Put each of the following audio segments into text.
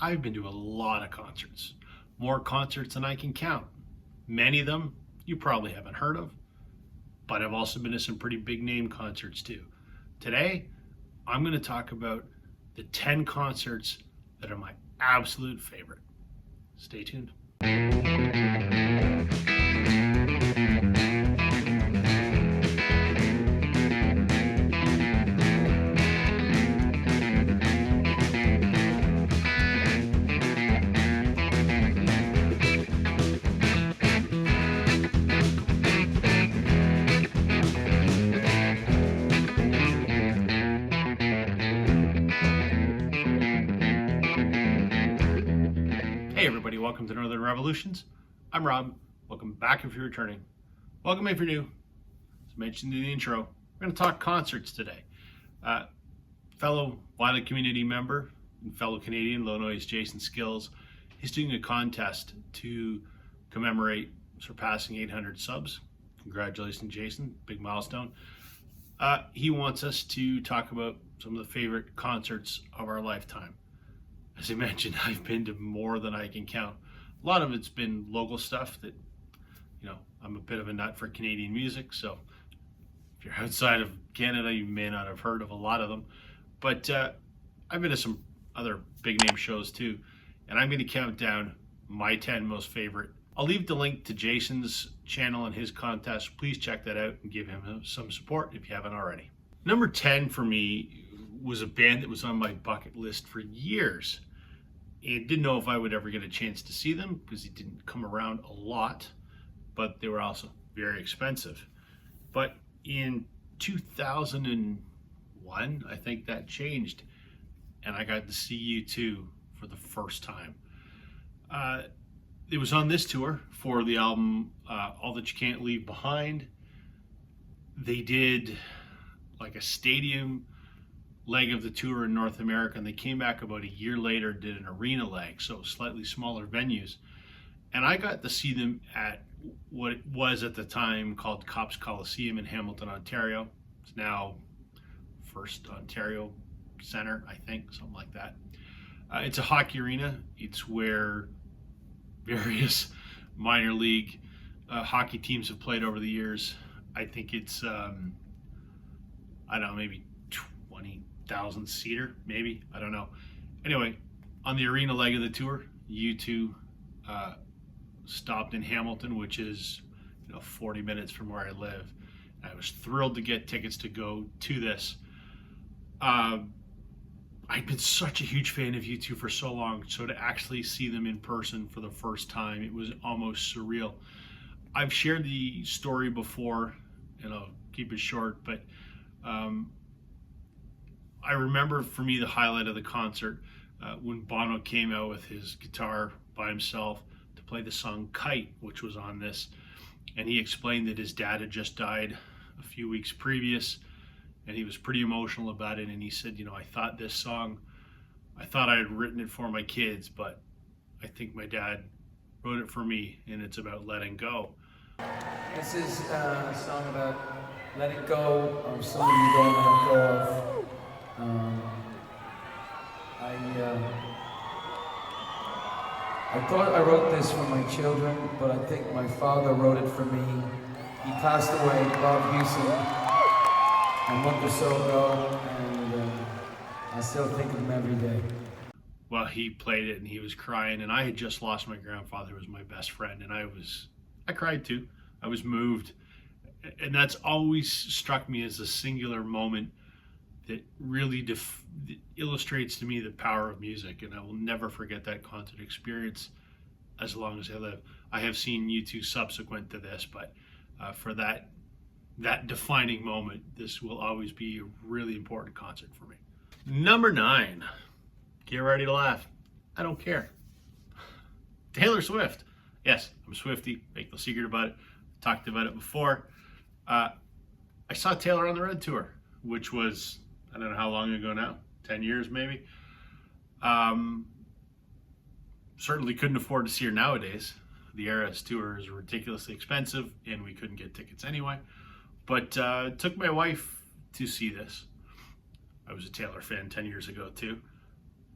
I've been to a lot of concerts, more concerts than I can count. Many of them you probably haven't heard of, but I've also been to some pretty big name concerts too. Today, I'm going to talk about the 10 concerts that are my absolute favorite. Stay tuned. Hey everybody, welcome to Northern Revolutions. I'm Rob. Welcome back if you're returning. Welcome if you're new. As mentioned in the intro, we're going to talk concerts today. Fellow Violet community member and fellow Canadian Low Noise Jason Skills, he's doing a contest to commemorate surpassing 800 subs. Congratulations, Jason. Big milestone. He wants us to talk about some of the favorite concerts of our lifetime. As I mentioned, I've been to more than I can count. A lot of it's been local stuff that, I'm a bit of a nut for Canadian music. So if you're outside of Canada, you may not have heard of a lot of them. But I've been to some other big name shows too. And I'm going to count down my 10 most favorite. I'll leave the link to Jason's channel and his contest. Please check that out and give him some support if you haven't already. Number 10 for me was a band that was on my bucket list for years. And didn't know if I would ever get a chance to see them because it didn't come around a lot, but they were also very expensive. But in 2001, I think that changed, and I got to see U2 for the first time. It was on this tour for the album All That You Can't Leave Behind. They did like a stadium leg of the tour in North America, and they came back about a year later, did an arena leg, so slightly smaller venues. And I got to see them at what it was at the time called Copps Coliseum in Hamilton, Ontario. It's now First Ontario Center, I think, something like that. It's a hockey arena. It's where various minor league hockey teams have played over the years. I think it's, I don't know, maybe 20,000 seater, maybe, I don't know. Anyway, on the arena leg of the tour, U2 stopped in Hamilton, which is 40 minutes from where I live. I was thrilled to get tickets to go to this. I'd been such a huge fan of U2 for so long, so to actually see them in person for the first time, it was almost surreal. I've shared the story before, and I'll keep it short, but I remember for me the highlight of the concert when Bono came out with his guitar by himself to play the song Kite, which was on this. And he explained that his dad had just died a few weeks previous, and he was pretty emotional about it. And he said, I thought this song, I thought I had written it for my kids, but I think my dad wrote it for me, and it's about letting go. This is a song about letting go of something you don't let go of. I thought I wrote this for my children, but I think my father wrote it for me. He passed away, Bob Hewson, a month or so ago, and I still think of him every day. Well, he played it and he was crying, and I had just lost my grandfather, who was my best friend, and I cried too. I was moved, and that's always struck me as a singular moment that really illustrates to me the power of music, and I will never forget that concert experience as long as I live. I have seen U2 subsequent to this, but for that defining moment, this will always be a really important concert for me. Number 9, get ready to laugh. I don't care. Taylor Swift. Yes, I'm a Swiftie, make no secret about it. Talked about it before. I saw Taylor on the Red Tour, which was, I don't know how long ago now, 10 years maybe. Certainly couldn't afford to see her nowadays. The Eras tour is ridiculously expensive, and we couldn't get tickets anyway. But took my wife to see this. I was a Taylor fan 10 years ago too.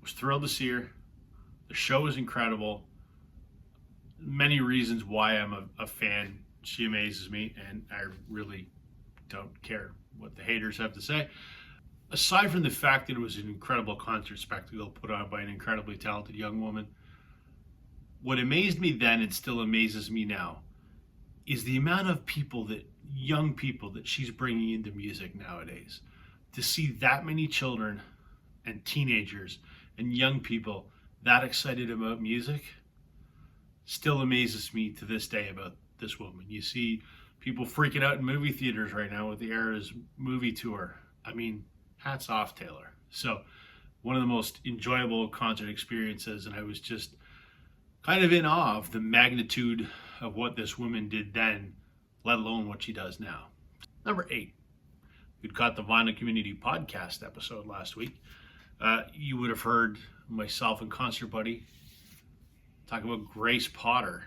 Was thrilled to see her. The show is incredible. Many reasons why I'm a fan. She amazes me, and I really don't care what the haters have to say. Aside from the fact that it was an incredible concert spectacle put on by an incredibly talented young woman, what amazed me then and still amazes me now is the amount of young people that she's bringing into music nowadays. To see that many children and teenagers and young people that excited about music still amazes me to this day about this woman. You see people freaking out in movie theaters right now with the Eras movie tour. I mean, hats off, Taylor. So one of the most enjoyable concert experiences, and I was just kind of in awe of the magnitude of what this woman did then, let alone what she does now. Number 8, you'd caught the Vinyl Community Podcast episode last week. You would have heard myself and concert buddy talk about Grace Potter.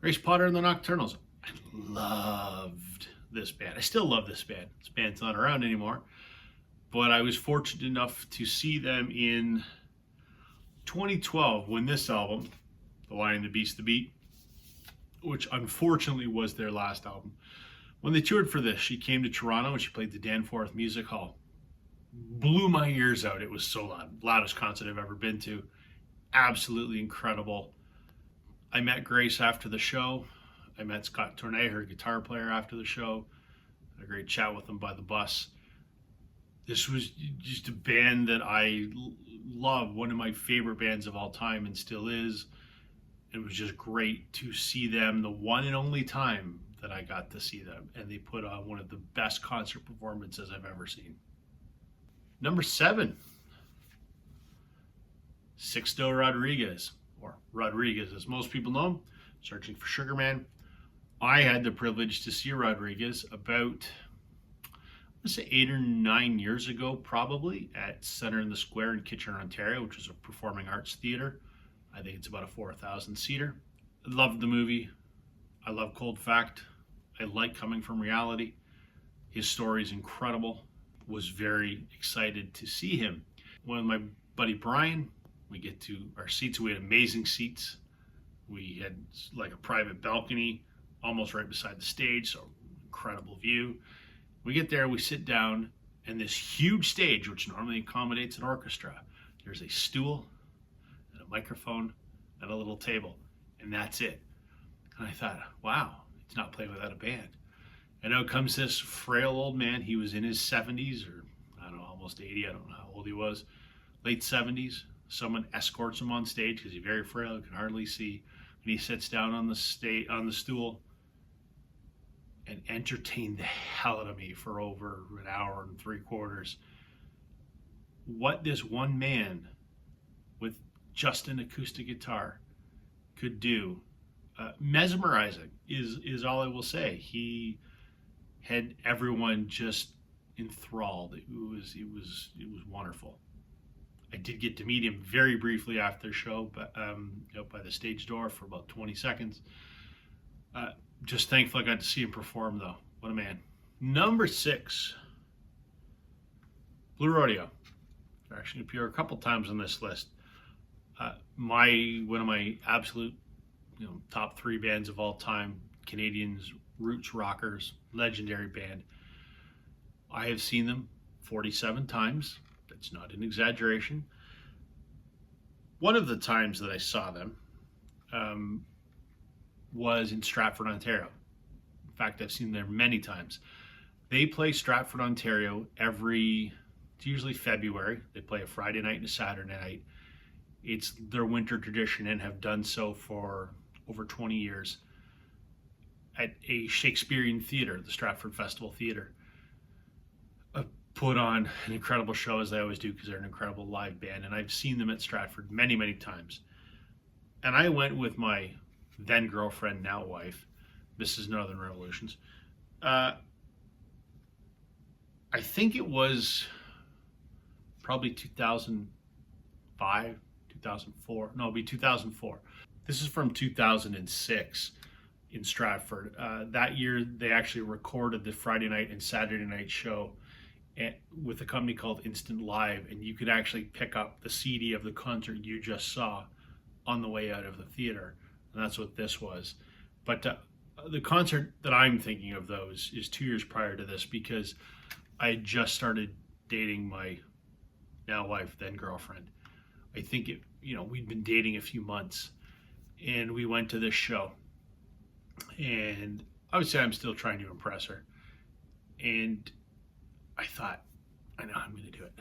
Grace Potter and the Nocturnals. I loved this band. I still love this band. This band's not around anymore. But I was fortunate enough to see them in 2012 when this album, The Lion, the Beast, the Beat, which unfortunately was their last album. When they toured for this, she came to Toronto and she played the Danforth Music Hall. Blew my ears out. It was so loud. Loudest concert I've ever been to. Absolutely incredible. I met Grace after the show. I met Scott Tournay, her guitar player, after the show. Had a great chat with them by the bus. This was just a band that I love, one of my favorite bands of all time and still is. It was just great to see them the one and only time that I got to see them. And they put on one of the best concert performances I've ever seen. Number 7, Sixto Rodriguez, or Rodriguez as most people know him, Searching for Sugar Man. I had the privilege to see Rodriguez about, I say 8 or 9 years ago, probably, at Centre in the Square in Kitchener, Ontario, which is a performing arts theater. I think it's about a 4,000-seater. I loved the movie. I love Cold Fact. I like Coming from Reality. His story is incredible. Was very excited to see him. One of my buddy Brian, we get to our seats. We had amazing seats. We had like a private balcony almost right beside the stage, so incredible view. We get there, we sit down, and this huge stage, which normally accommodates an orchestra, there's a stool and a microphone and a little table, and that's it. And I thought, wow, it's not playing without a band. And out comes this frail old man. He was in his 70s, or I don't know, almost 80. I don't know how old he was. Late 70s. Someone escorts him on stage because he's very frail, can hardly see. And he sits down on the stool and entertained the hell out of me for over an hour and 3/4. What this one man with just an acoustic guitar could do, mesmerizing is all I will say. He had everyone just enthralled. It was wonderful. I did get to meet him very briefly after the show, but out by the stage door for about 20 seconds. Just thankful I got to see him perform, though. What a man. Number 6, Blue Rodeo. They actually appear a couple times on this list. One of my absolute, top 3 bands of all time, Canadians, roots rockers, legendary band. I have seen them 47 times. That's not an exaggeration. One of the times that I saw them was in Stratford, Ontario. In fact, I've seen them there many times. They play Stratford, Ontario it's usually February. They play a Friday night and a Saturday night. It's their winter tradition and have done so for over 20 years at a Shakespearean theater, the Stratford Festival Theater. Put on an incredible show, as they always do, because they're an incredible live band. And I've seen them at Stratford many, many times. And I went with my then girlfriend, now wife, Mrs. Northern Revolutions. I think it was probably 2005, 2004. No, it'll be 2004. This is from 2006 in Stratford. That year, they actually recorded the Friday night and Saturday night show with a company called Instant Live, and you could actually pick up the CD of the concert you just saw on the way out of the theater, and that's what this was. But the concert that I'm thinking of those is 2 years prior to this, because I had just started dating my now wife, then girlfriend. I think we'd been dating a few months, and we went to this show, and I would say I'm still trying to impress her. And I thought, I know I'm going to do it.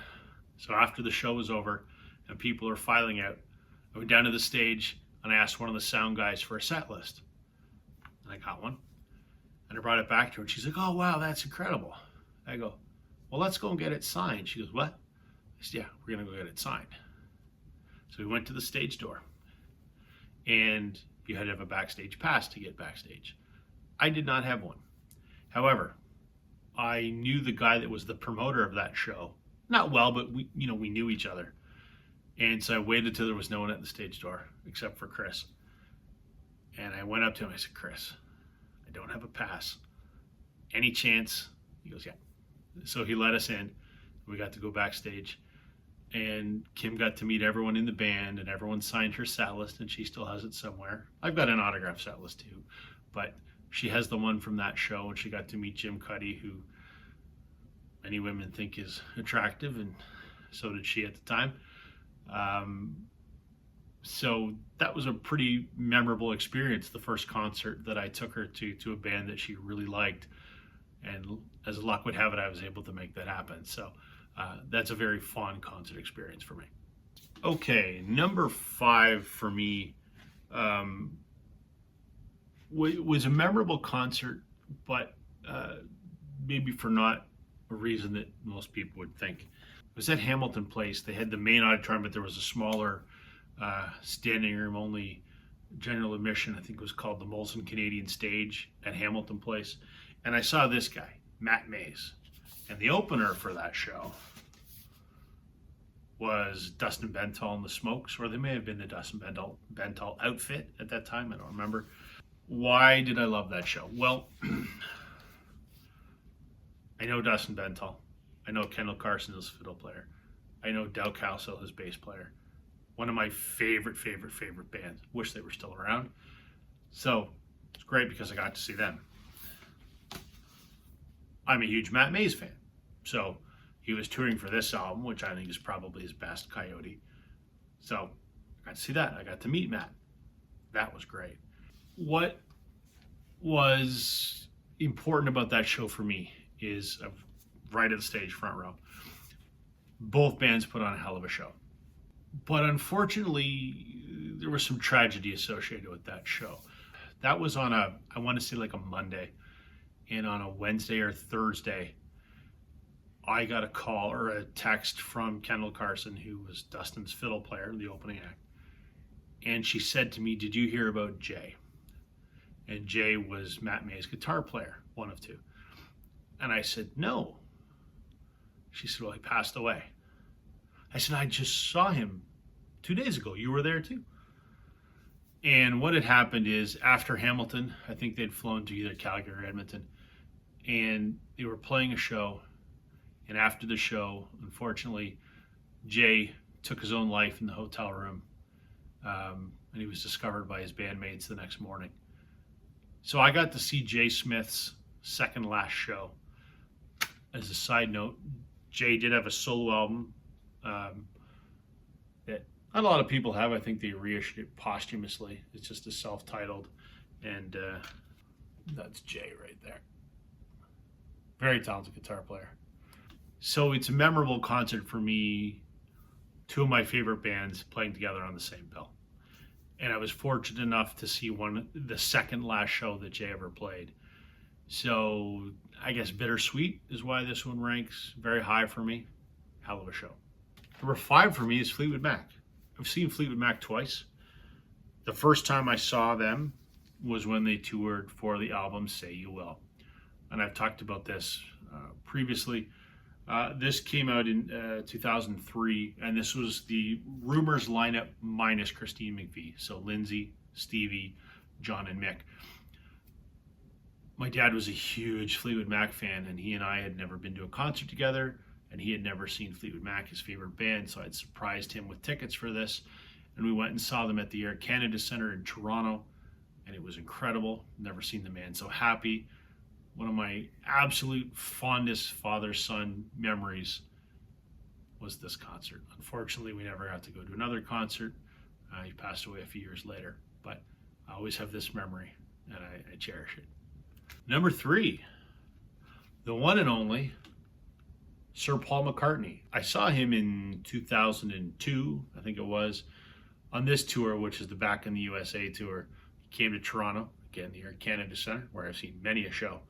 So after the show was over and people are filing out, I went down to the stage and I asked one of the sound guys for a set list. And I got one. And I brought it back to her, and she's like, "Oh, wow, that's incredible." I go, "Well, let's go and get it signed." She goes, "What?" I said, "Yeah, we're going to go get it signed." So we went to the stage door, and you had to have a backstage pass to get backstage. I did not have one. However, I knew the guy that was the promoter of that show. Not well, but we knew each other. And so I waited till there was no one at the stage door except for Chris. And I went up to him. I said, "Chris, I don't have a pass. Any chance?" He goes, "Yeah." So he let us in. We got to go backstage. And Kim got to meet everyone in the band, and everyone signed her set list, and she still has it somewhere. I've got an autograph set list too, but she has the one from that show, and she got to meet Jim Cuddy, who many women think is attractive, and so did she at the time. So that was a pretty memorable experience, the first concert that I took her to a band that she really liked. And as luck would have it, I was able to make that happen. So that's a very fun concert experience for me. Okay, number 5 for me was a memorable concert, but maybe for not a reason that most people would think. It was at Hamilton Place. They had the main auditorium, but there was a smaller standing room only general admission. I think it was called the Molson Canadian Stage at Hamilton Place. And I saw this guy, Matt Mays. And the opener for that show was Dustin Bentall and the Smokes, or they may have been the Dustin Bentall outfit at that time. I don't remember. Why did I love that show? Well, I know Dustin Bentall. I know Kendall Carson, his fiddle player. I know Del Calso, his bass player. One of my favorite bands. Wish they were still around. So it's great because I got to see them. I'm a huge Matt Mays fan. So he was touring for this album, which I think is probably his best, Coyote. So I got to see that. I got to meet Matt. That was great. What was important about that show for me is right at the stage, front row. Both bands put on a hell of a show. But unfortunately, there was some tragedy associated with that show. That was on I want to say like a Monday. And on a Wednesday or Thursday, I got a call or a text from Kendall Carson, who was Dustin's fiddle player, the opening act. And she said to me, "Did you hear about Jay?" And Jay was Matt May's guitar player, one of two. And I said, "No." She said, "Well, he passed away." I said, "I just saw him 2 days ago. You were there too." And what had happened is after Hamilton, I think they'd flown to either Calgary or Edmonton, and they were playing a show. And after the show, unfortunately, Jay took his own life in the hotel room, and he was discovered by his bandmates the next morning. So I got to see Jay Smith's second last show. As a side note, Jay did have a solo album that not a lot of people have. I think they reissued it posthumously. It's just a self-titled, and that's Jay right there. Very talented guitar player. So it's a memorable concert for me. Two of my favorite bands playing together on the same bill. And I was fortunate enough to see the second last show that Jay ever played. So I guess bittersweet is why this one ranks very high for me. Hell of a show. Number 5 for me is Fleetwood Mac. I've seen Fleetwood Mac twice. The first time I saw them was when they toured for the album Say You Will. And I've talked about this previously. This came out in 2003, and this was the Rumors lineup minus Christine McVie. So Lindsay, Stevie, John, and Mick. My dad was a huge Fleetwood Mac fan, and he and I had never been to a concert together. and he had never seen Fleetwood Mac, his favorite band, so I'd surprised him with tickets for this, and we went and saw them at the Air Canada Centre in Toronto, and it was incredible. Never seen the man so happy. One of my absolute fondest father-son memories was this concert. Unfortunately, we never got to go to another concert. He passed away a few years later, but I always have this memory, and I cherish it. Number 3, the one and only Sir Paul McCartney. I saw him in 2002, I think it was, on this tour, which is the Back in the USA tour. He came to Toronto, again, the Air Canada Centre, where I've seen many a show.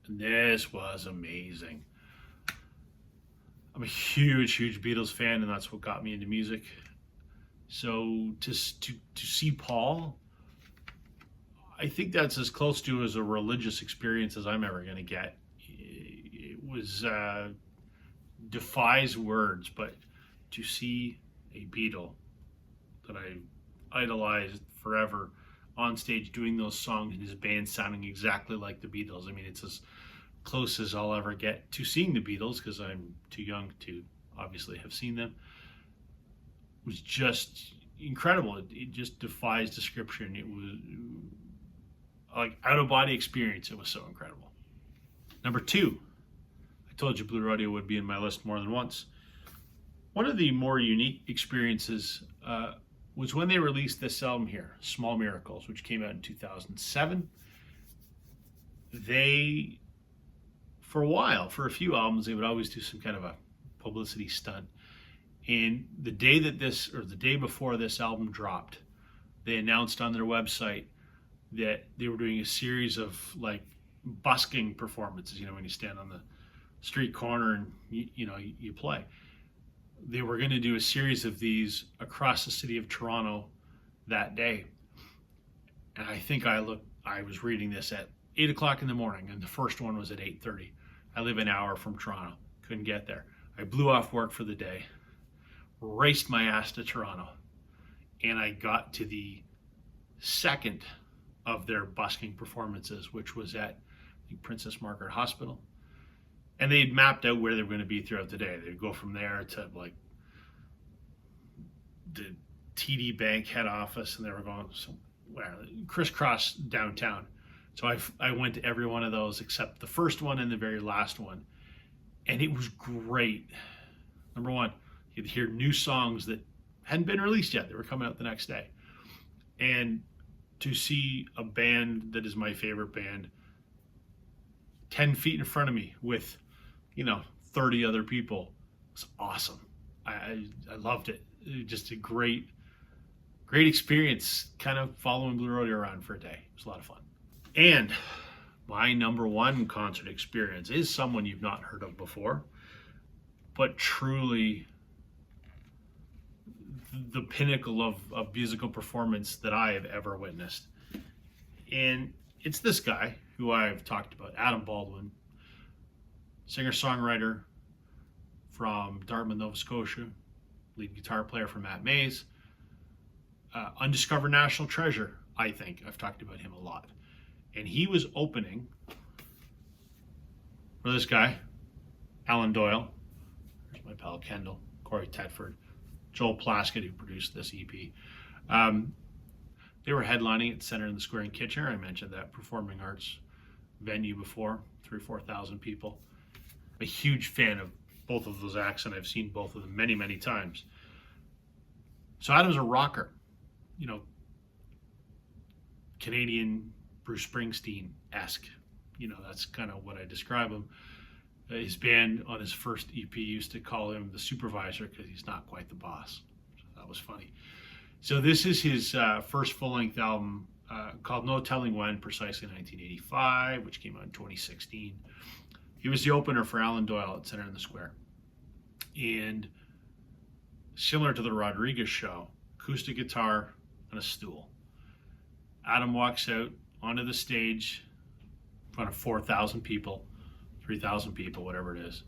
And this was amazing. I'm a huge Beatles fan, and that's what got me into music. So to see Paul, I think that's as close to as a religious experience as I'm ever going to get. It was defies words, but to see a Beatle that I idolized forever on stage doing those songs and his band sounding exactly like the Beatles. I mean, it's as close as I'll ever get to seeing the Beatles because I'm too young to obviously have seen them. It was just incredible. It just defies description. It was like out-of-body experience. It was so incredible. Number 2, I told you Blue Rodeo would be in my list more than once. One of the more unique experiences was when they released this album here, Small Miracles, which came out in 2007. They, for a while, for a few albums, they would always do some kind of a publicity stunt. And the day that this, or the day before this album dropped, they announced on their website that they were doing a series of like busking performances, you know, when you stand on the street corner and you play. They were going to do a series of these across the city of Toronto that day. And I think I was reading this at 8 o'clock in the morning, and the first one was at 8:30. I live an hour from Toronto, couldn't get there. I blew off work for the day, raced my ass to Toronto, and I got to the second of their busking performances, which was at, I think, Princess Margaret Hospital. And they'd mapped out where they were going to be throughout the day. They'd go from there to like the TD Bank head office, and they were going somewhere, crisscross downtown. So I went to every one of those except the first one and the very last one. And it was great. Number 1, you'd hear new songs that hadn't been released yet. They were coming out the next day. And to see a band that is my favorite band 10 feet in front of me with 30 other people was awesome. I loved it. Just a great experience, kind of following Blue Rodeo around for a day. It was a lot of fun. And my number 1 concert experience is someone you've not heard of before, but truly the pinnacle of musical performance that I have ever witnessed. And it's this guy who I've talked about, Adam Baldwin, singer-songwriter from Dartmouth, Nova Scotia, lead guitar player for Matt Mays, undiscovered national treasure, I think. I've talked about him a lot. And he was opening for this guy, Alan Doyle. There's my pal Kendall, Corey Tedford, Joel Plaskett, who produced this EP. They were headlining at Center in the Square in Kitchener. I mentioned that performing arts venue before, 3,000 or 4,000 people. I'm a huge fan of both of those acts, and I've seen both of them many, many times. So Adam's a rocker, Canadian Bruce Springsteen-esque. That's kind of what I describe him. His band on his first EP used to call him the supervisor because he's not quite the boss. So that was funny. So this is his first full-length album called No Telling When, precisely 1985, which came out in 2016. He was the opener for Alan Doyle at Center in the Square. And similar to the Rodriguez show, acoustic guitar and a stool. Adam walks out onto the stage in front of 4,000 people, 3,000 people, whatever it is,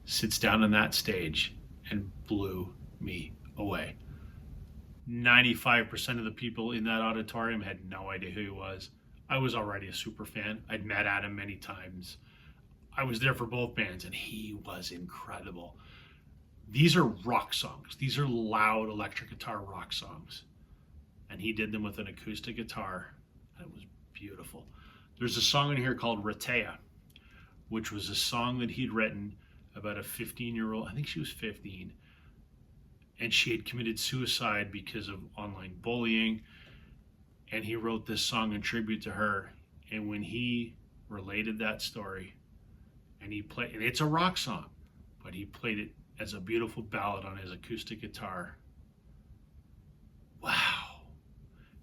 sits down on that stage and blew me away. 95% of the people in that auditorium had no idea who he was. I was already a super fan. I'd met Adam many times. I was there for both bands, and he was incredible. These are rock songs. These are loud electric guitar rock songs. And he did them with an acoustic guitar. And it was beautiful. There's a song in here called Ratea, which was a song that he'd written about a 15-year-old, I think she was 15, and she had committed suicide because of online bullying. And he wrote this song in tribute to her. And when he related that story, and it's a rock song, but he played it as a beautiful ballad on his acoustic guitar. Wow.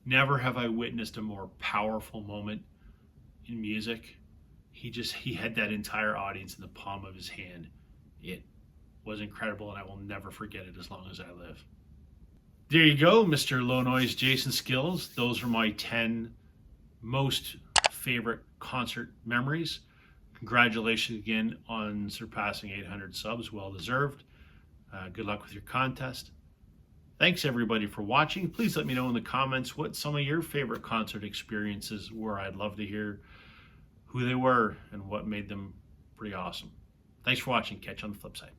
Never have I witnessed a more powerful moment in music. He had that entire audience in the palm of his hand. It was incredible, and I will never forget it as long as I live. There you go, Mr. Low Noise Jason Skills. Those are my 10 most favorite concert memories. Congratulations again on surpassing 800 subs, well deserved. Good luck with your contest. Thanks everybody for watching. Please let me know in the comments what some of your favorite concert experiences were. I'd love to hear who they were and what made them pretty awesome. Thanks for watching. Catch you on the flip side.